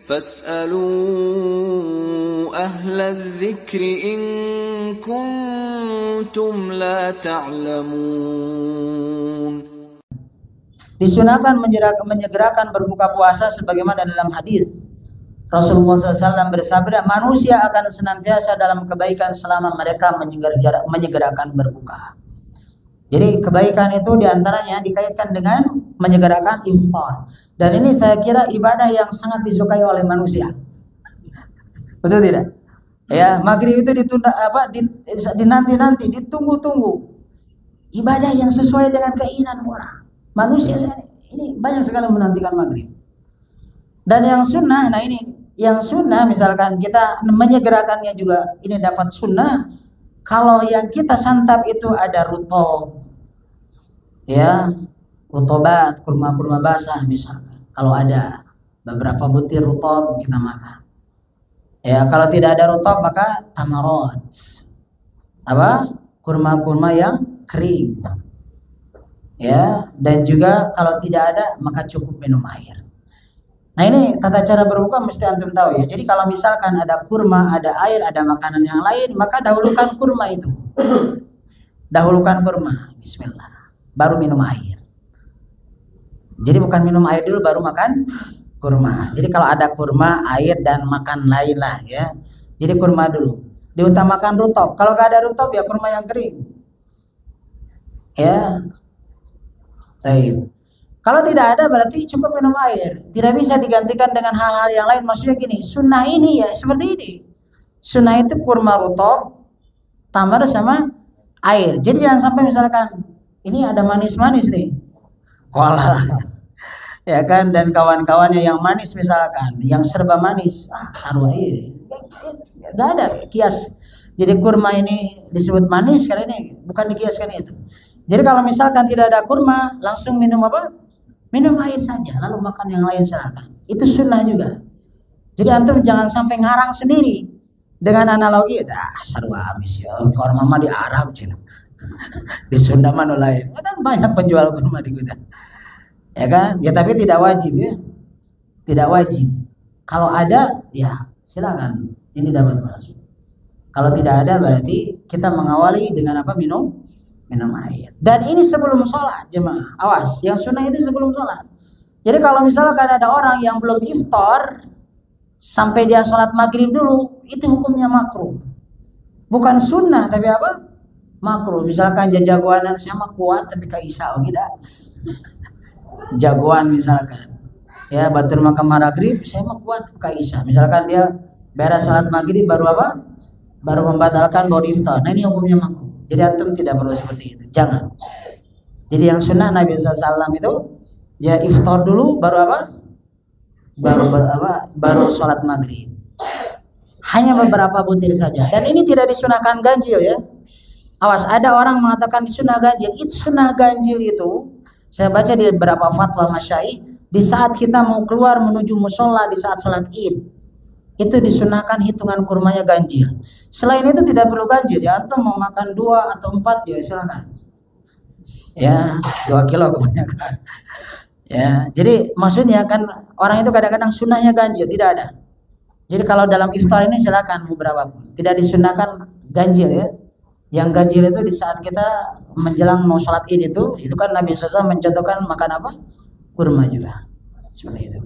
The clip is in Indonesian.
فاسألوا أهل الذكر إن كنتم لا تعلمون. Disunahkan menyegerakan berbuka puasa sebagaimana dalam hadis Rasulullah SAW bersabda, manusia akan senantiasa dalam kebaikan selama mereka menyegerakan berbuka. Jadi kebaikan itu diantaranya dikaitkan dengan menyegerakan iftar. Dan ini saya kira ibadah yang sangat disukai oleh manusia. Betul tidak? Ya, maghrib itu ditunda dinanti-nanti, ditunggu-tunggu. Ibadah yang sesuai dengan keinginan orang. Manusia ini banyak sekali menantikan maghrib. Dan yang sunnah, nah ini yang sunnah misalkan kita menyegerakannya juga ini dapat sunnah. Kalau yang kita santap itu ada rutob, ya, rutobat, kurma-kurma basah misalkan. Kalau ada beberapa butir rutob kita makan. Ya, kalau tidak ada rutob maka tamarot, kurma-kurma yang kering. Ya, dan juga kalau tidak ada maka cukup minum air. Nah ini tata cara berbuka mesti antum tahu ya. Jadi kalau misalkan ada kurma, ada air, ada makanan yang lain, maka dahulukan kurma itu. Dahulukan kurma, bismillah. Baru minum air. Jadi bukan minum air dulu baru makan kurma. Jadi kalau ada kurma, air dan makan lain lah ya. Jadi kurma dulu. Diutamakan rutob. Kalau nggak ada rutob ya kurma yang kering. Ya. Baik. Kalau tidak ada berarti cukup minum air. Tidak bisa digantikan dengan hal-hal yang lain. Maksudnya gini, sunnah ini ya seperti ini. Sunnah itu kurma rutob, tamar sama air. Jadi jangan sampai misalkan ini ada manis-manis nih. Koala. Ya kan, dan kawan-kawannya yang manis misalkan, yang serba manis. Sarwa ini. Gak ada kias. Jadi kurma ini disebut manis kali ini, bukan dikiaskan itu. Jadi kalau misalkan tidak ada kurma, langsung minum apa? Minum air saja, lalu makan yang lain silakan. Itu sunnah juga. Jadi antum jangan sampai ngarang sendiri dengan analogi. Dah, sarwa amis ya. Kalau mama di Arab cina, di Sunda mana lain. Kan banyak penjual kurma di kita. Ya kan? Ya tapi tidak wajib ya. Tidak wajib. Kalau ada, ya silakan. Ini dapat masuk. Kalau tidak ada berarti kita mengawali dengan apa? Minum air. Dan ini sebelum sholat jemaah. Awas, yang sunnah itu sebelum sholat. Jadi kalau misalkan ada orang yang belum iftar sampai dia sholat maghrib dulu, itu hukumnya makruh. Bukan sunnah tapi apa? Makruh. Misalkan jagoan sama kuat tapi kaisa oh tidak. Jagoan misalkan. Ya, batur makan maghrib saya mah kuat kaisa. Misalkan dia beres sholat maghrib baru apa? Baru membatalkan baru iftar. Nah ini hukumnya makruh. Jadi antum tidak perlu seperti itu, jangan. Jadi yang sunnah Nabi SAW itu ya iftar dulu baru apa? Baru sholat maghrib. Hanya beberapa butir saja. Dan ini tidak disunahkan ganjil ya. Awas, ada orang mengatakan disunah ganjil. Itu sunnah ganjil itu saya baca di beberapa fatwa masyayikh, di saat kita mau keluar menuju musola di saat sholat id. Itu disunahkan hitungan kurmanya ganjil. Selain itu tidak perlu ganjil ya. Antum mau makan 2 atau 4 ya silakan. Ya 2 kilo kebanyakan. Ya, jadi maksudnya kan orang itu kadang-kadang sunnahnya ganjil, tidak ada. Jadi kalau dalam iftar ini silakan beberapa pun. Tidak disunahkan ganjil ya. Yang ganjil itu di saat kita menjelang mau sholat id itu kan Nabi SAW mencontohkan makan apa? Kurma juga. Seperti itu.